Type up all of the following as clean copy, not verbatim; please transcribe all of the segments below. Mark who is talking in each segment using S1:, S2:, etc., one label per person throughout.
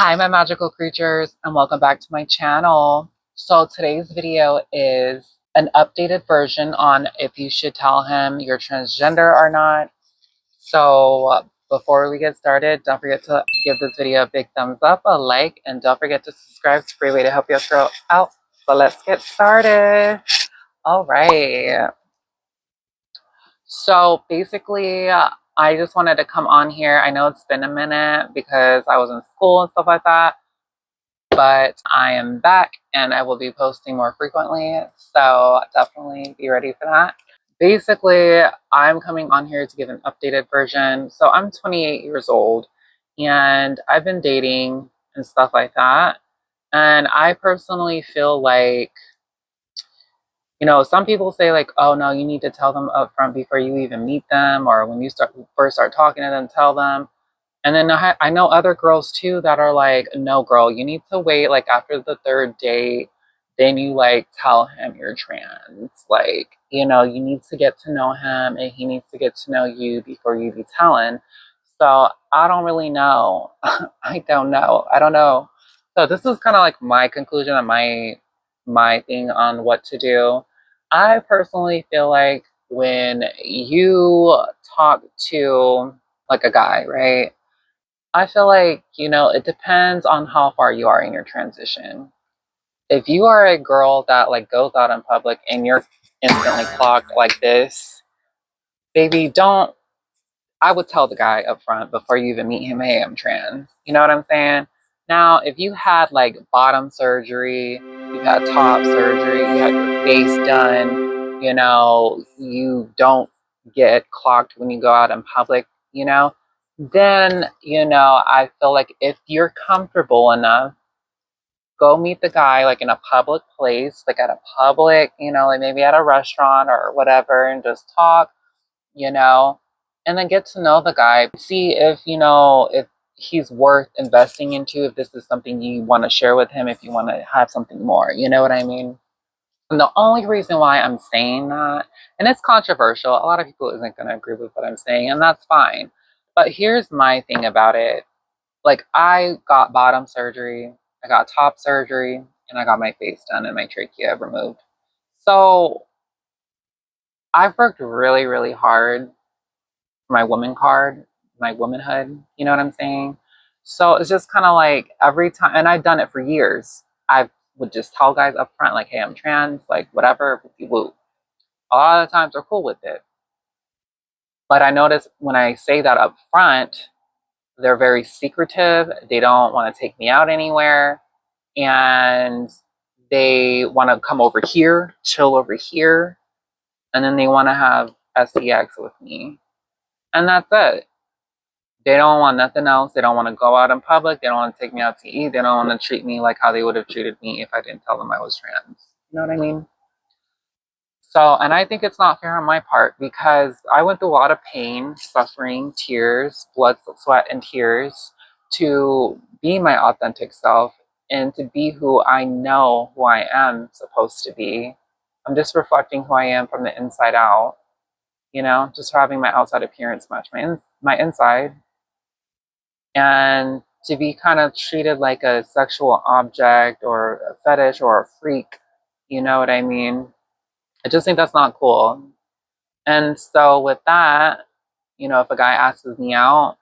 S1: Hi, my magical creatures, and welcome back to my channel. So today's video is an updated version on if you should tell him you're transgender or not. So before we get started, don't forget to give this video a big thumbs up, a like, and don't forget to subscribe. It's a great way to help your girl out. So let's get started. All right. So basically, I just wanted to come on here. I know it's been a minute because I was in school and stuff like that, but I am back and I will be posting more frequently. So definitely be ready for that. Basically, I'm coming on here to give an updated version. So I'm 28 years old and I've been dating and stuff like that. And I personally feel like, some people say like, oh no, you need to tell them up front before you even meet them, or when you first start talking to them, tell them. And then I know other girls too that are like, no, girl, you need to wait like after the third date. Then you like tell him you're trans. Like, you need to get to know him and he needs to get to know you before you be telling. So I don't really know. I don't know. I don't know. So this is kind of like my conclusion and my thing on what to do. I personally feel like when you talk to like a guy, right? I feel like, it depends on how far you are in your transition. If you are a girl that like goes out in public and you're instantly clocked like this, baby, don't, I would tell the guy up front before you even meet him, hey, I'm trans. You know what I'm saying? Now, if you had like bottom surgery, you had top surgery, you had your face done, you don't get clocked when you go out in public, then, I feel like if you're comfortable enough, go meet the guy like in a public place, like at a public, like maybe at a restaurant or whatever, and just talk, you know, and then get to know the guy. See if, if he's worth investing into, if this is something you want to share with him, if you want to have something more, you know what I mean? And the only reason why I'm saying that, and it's controversial, a lot of people isn't going to agree with what I'm saying, and that's fine. But here's my thing about it. Like, I got bottom surgery, I got top surgery, and I got my face done and my trachea removed. So I've worked really, really hard for my woman card, my womanhood, you know what I'm saying? So it's just kind of like every time, and I've done it for years. I would just tell guys up front, like, hey, I'm trans, like, whatever, woo. A lot of the times they're cool with it. But I notice when I say that up front, they're very secretive. They don't want to take me out anywhere. And they want to come over here, chill over here. And then they want to have SEX with me. And that's it. They don't want nothing else. They don't want to go out in public. They don't want to take me out to eat. They don't want to treat me like how they would have treated me if I didn't tell them I was trans. You know what I mean? So, and I think it's not fair on my part because I went through a lot of pain, suffering, tears, blood, sweat, and tears to be my authentic self and to be who I know who I am supposed to be. I'm just reflecting who I am from the inside out, just having my outside appearance match my inside. And to be kind of treated like a sexual object or a fetish or a freak, you know what I mean? I just think that's not cool. And so with that, if a guy asks me out,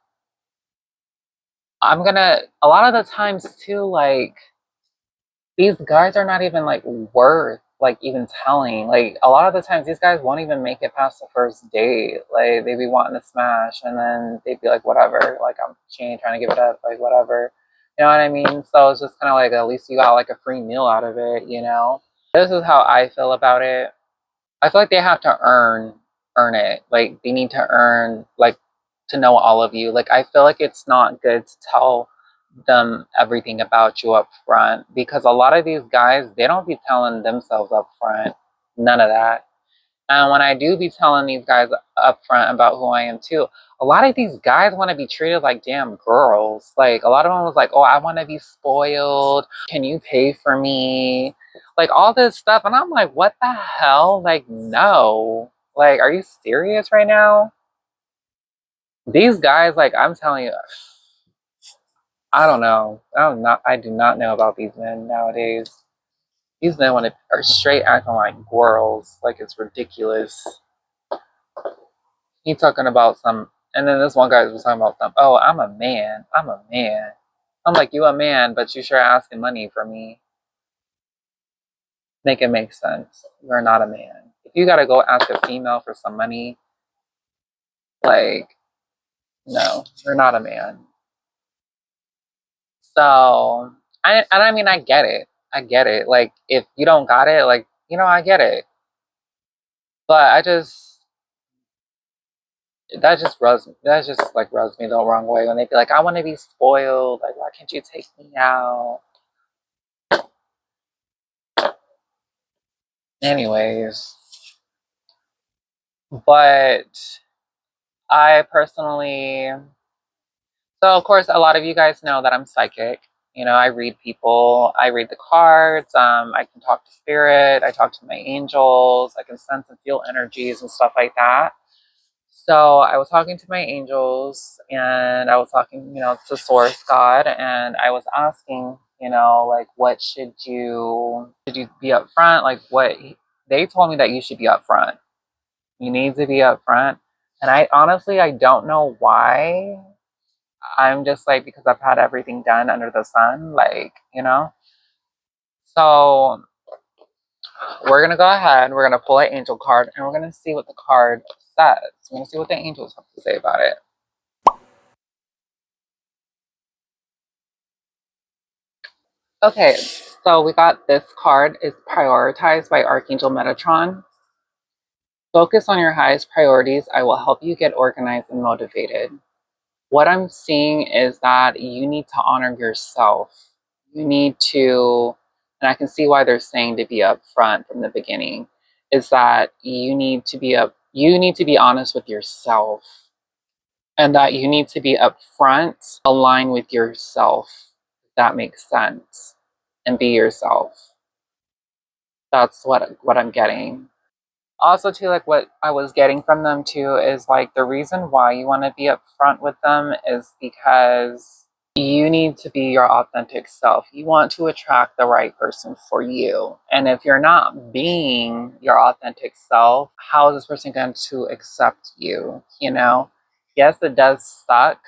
S1: a lot of the times too, like, these guys are not even like worth like even telling. Like, a lot of the times these guys won't even make it past the first date. Like, they be wanting to smash and then they'd be like, whatever, like, she ain't trying to give it up, like, whatever. You know what I mean? So it's just kind of like, at least you got like a free meal out of it, This is how I feel about it. I feel like they have to earn it. Like, they need to earn, like, to know all of you. Like, I feel like it's not good to tell them everything about you up front because a lot of these guys, they don't be telling themselves up front. None of that. And when I do be telling these guys up front about who I am too, a lot of these guys want to be treated like damn girls. Like, a lot of them was like, oh, I want to be spoiled. Can you pay for me? Like, all this stuff. And I'm like, what the hell? Like, no. Like, are you serious right now? These guys, like, I'm telling you, I don't know. I do not know about these men nowadays. These men are straight acting like girls, like it's ridiculous. He talking about some, and then this one guy was talking about some. Oh, I'm a man. I'm a man. I'm like, you a man, but you sure asking money for me. Make it make sense. You're not a man. If you gotta go ask a female for some money, like, no, you're not a man. So, I mean, I get it. I get it. Like, if you don't got it, like, I get it. But that just like rubs me the wrong way when they be like, I want to be spoiled. Like, why can't you take me out? Anyways, but I personally, so of course, a lot of you guys know that I'm psychic. I read people, I read the cards, I can talk to spirit, I talk to my angels, I can sense and feel energies and stuff like that. So I was talking to my angels and I was talking, to Source God, and I was asking, like, what should you be upfront? Like, they told me that you should be upfront. You need to be upfront. And I don't know why. I'm just like, because I've had everything done under the sun, like, So we're gonna go ahead, we're gonna pull an angel card, and we're gonna see what the card says. We're gonna see what the angels have to say about it. Okay, so we got this card is prioritized by Archangel Metatron. Focus on your highest priorities. I will help you get organized and motivated. What I'm seeing is that you need to honor yourself. You need to, and I can see why they're saying to be upfront from the beginning, is that you need to be honest with yourself, and that you need to be upfront, align with yourself, if that makes sense, and be yourself. That's what I'm getting. Also, too, like what I was getting from them too is like the reason why you want to be upfront with them is because you need to be your authentic self. You want to attract the right person for you. And if you're not being your authentic self, how is this person going to accept you? Yes, it does suck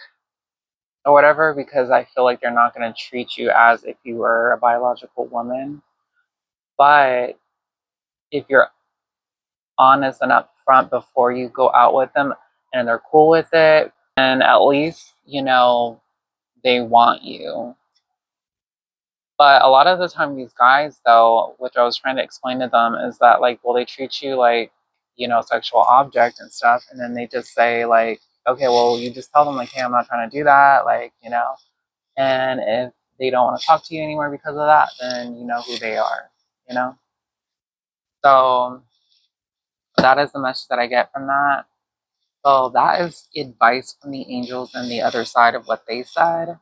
S1: or whatever, because I feel like they're not going to treat you as if you were a biological woman. But if you're honest and upfront before you go out with them and they're cool with it, and at least they want you. But a lot of the time these guys, though, which I was trying to explain to them, is that like, well, they treat you like sexual object and stuff, and then they just say like, okay, well, you just tell them like, hey, I'm not trying to do that, like, and if they don't want to talk to you anymore because of that, then you know who they are, you know so that is the message that I get from that. So that is advice from the angels and the other side of what they said.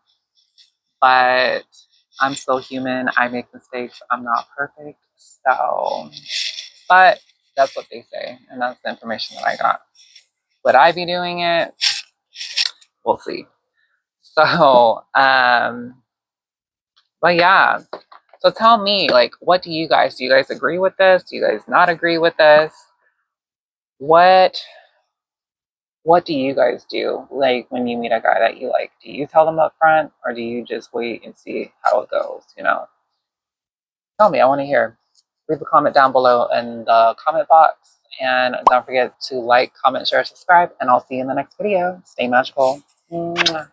S1: But I'm still human. I make mistakes. I'm not perfect. So, but that's what they say. And that's the information that I got. Would I be doing it? We'll see. So, but yeah. So tell me, like, what do you guys agree with this? Do you guys not agree with this? What do you guys do? Like when you meet a guy that you like, do you tell them up front or do you just wait and see how it goes? Tell me, I want to hear. Leave a comment down below in the comment box. And don't forget to like, comment, share, subscribe, and I'll see you in the next video. Stay magical. Mwah.